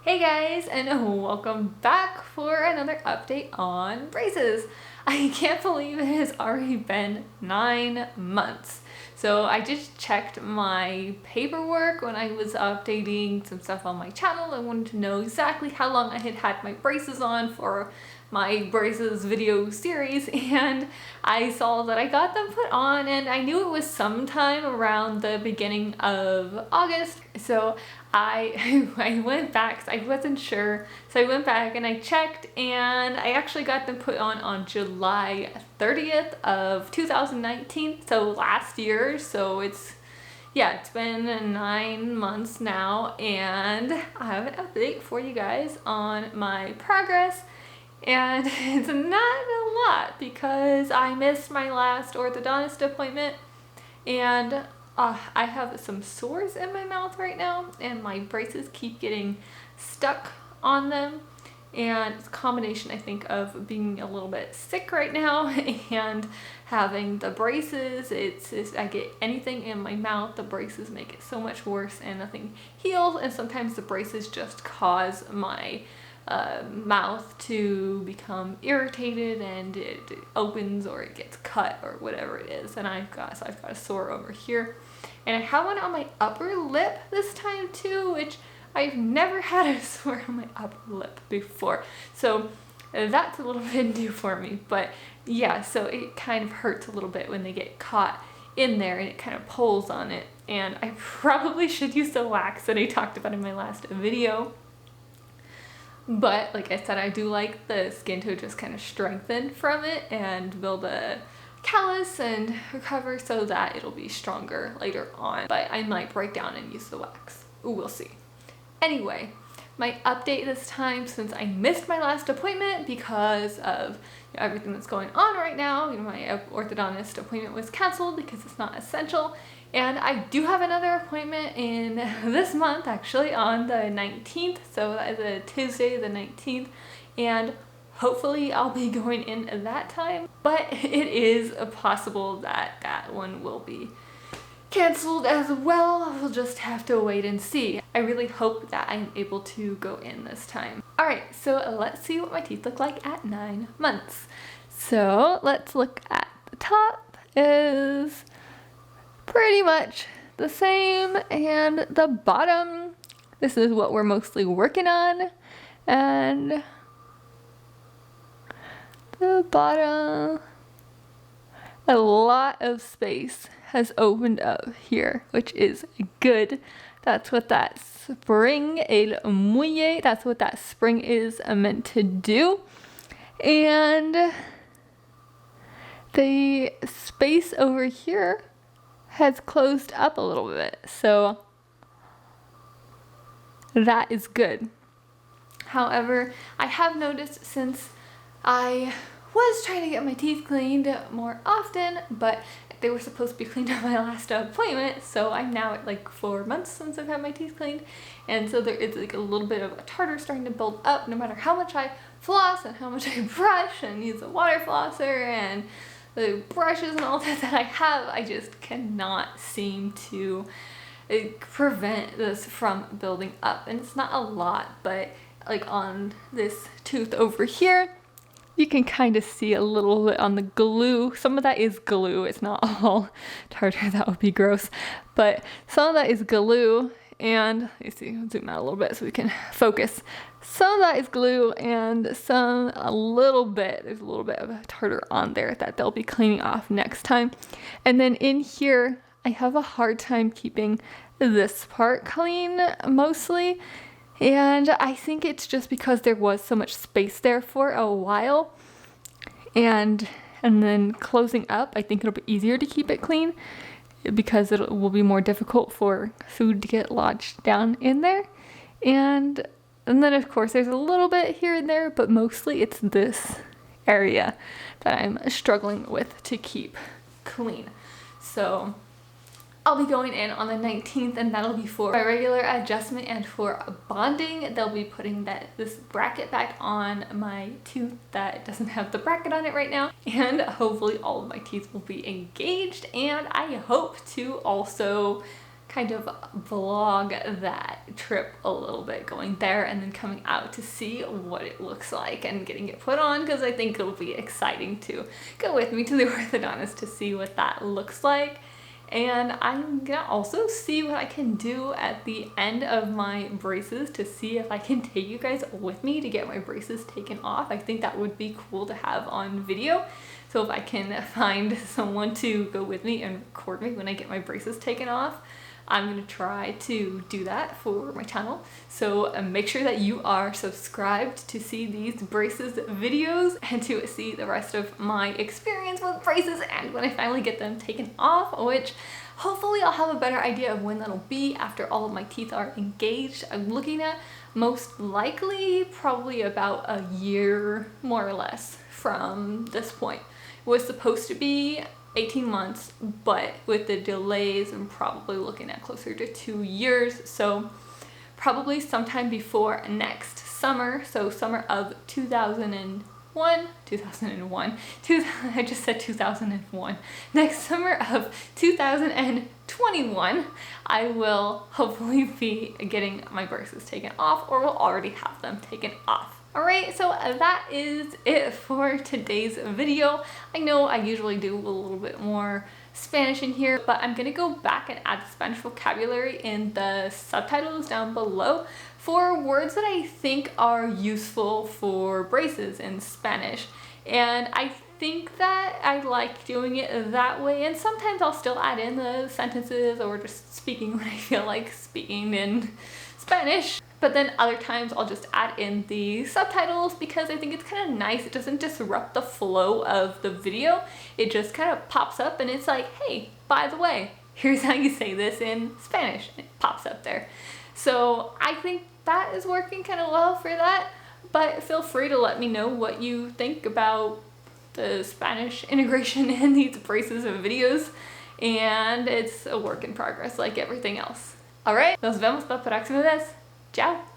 Hey guys, and welcome back for another update on braces. I can't believe it has already been 9 months. So I just checked my paperwork when I was updating some stuff on my channel. I wanted to know exactly how long I had had my braces on for my braces video series, and I saw that I got them put on, and I knew it was sometime around the beginning of August. So I went back because I wasn't sure. So I went back and I checked, and I actually got them put on July 30th of 2019. So last year. So it's been 9 months now, and I have an update for you guys on my progress. And it's not a lot because I missed my last orthodontist appointment, and I have some sores in my mouth right now, and my braces keep getting stuck on them. And it's a combination, I think, of being a little bit sick right now and having the braces. I get anything in my mouth, the braces make it so much worse, and nothing heals. And sometimes the braces just cause my mouth to become irritated, and it opens or it gets cut or whatever it is. And I've got a sore over here, and I have one on my upper lip this time too, which I've never had a sore on my upper lip before, so that's a little bit new for me. But yeah, so it kind of hurts a little bit when they get caught in there, and it kind of pulls on it. And I probably should use the wax that I talked about in my last video. But like I said, I do like the skin to just kind of strengthen from it and build a callus and recover so that it'll be stronger later on. But I might break down and use the wax. Ooh, we'll see. Anyway, my update this time, since I missed my last appointment because of everything that's going on right now. My orthodontist appointment was canceled because it's not essential. And I do have another appointment in this month, actually, on the 19th. So that is a Tuesday, the 19th. And hopefully I'll be going in that time. But it is possible that that one will be canceled as well. We'll just have to wait and see. I really hope that I'm able to go in this time. Alright, so let's see what my teeth look like at 9 months. So let's look at the top. Is pretty much the same, and the bottom, this is what we're mostly working on, and the bottom, a lot of space has opened up here, which is good. That's what that spring, el muelle, that's what that spring is meant to do. And the space over here has closed up a little bit, so that is good. However, I have noticed, since I was trying to get my teeth cleaned more often, but they were supposed to be cleaned at my last appointment, so I'm now at like 4 months since I've had my teeth cleaned, and so there is like a little bit of a tartar starting to build up no matter how much I floss and how much I brush and use a water flosser and the brushes and all that I have. I just cannot seem to prevent this from building up. And it's not a lot, but like on this tooth over here, you can kind of see a little bit on the glue. Some of that is glue. It's not all tartar. That would be gross. But some of that is glue. And let's see, I'll zoom out a little bit so we can focus. Some of that is glue, and there's a little bit of tartar on there that they'll be cleaning off next time. And then in here, I have a hard time keeping this part clean mostly. And I think it's just because there was so much space there for a while. And then closing up, I think it'll be easier to keep it clean, because it will be more difficult for food to get lodged down in there. And then of course there's a little bit here and there, but mostly it's this area that I'm struggling with to keep clean. So I'll be going in on the 19th, and that'll be for my regular adjustment, and for bonding they'll be putting this bracket back on my tooth that doesn't have the bracket on it right now, and hopefully all of my teeth will be engaged. And I hope to also kind of vlog that trip a little bit, going there and then coming out to see what it looks like and getting it put on, because I think it'll be exciting to go with me to the orthodontist to see what that looks like. And I'm gonna also see what I can do at the end of my braces to see if I can take you guys with me to get my braces taken off. I think that would be cool to have on video. So if I can find someone to go with me and record me when I get my braces taken off, I'm gonna try to do that for my channel. So make sure that you are subscribed to see these braces videos and to see the rest of my experience with braces and when I finally get them taken off, which hopefully I'll have a better idea of when that'll be after all of my teeth are engaged. I'm looking at most likely probably about a year, more or less, from this point. It was supposed to be 18 months, but with the delays, I'm probably looking at closer to 2 years. So probably sometime before next summer. So summer of 2001. I just said 2001. Next summer of 2021, I will hopefully be getting my braces taken off, or will already have them taken off. Alright, so that is it for today's video. I know I usually do a little bit more Spanish in here, but I'm gonna go back and add the Spanish vocabulary in the subtitles down below for words that I think are useful for braces in Spanish. And I think that I like doing it that way, and sometimes I'll still add in the sentences or just speaking when I feel like speaking in Spanish. But then other times I'll just add in the subtitles because I think it's kind of nice. It doesn't disrupt the flow of the video. It just kind of pops up and it's like, hey, by the way, here's how you say this in Spanish. It pops up there. So I think that is working kind of well for that. But feel free to let me know what you think about the Spanish integration in these braces of videos. And it's a work in progress like everything else. Alright, nos vemos la próxima vez. Ciao!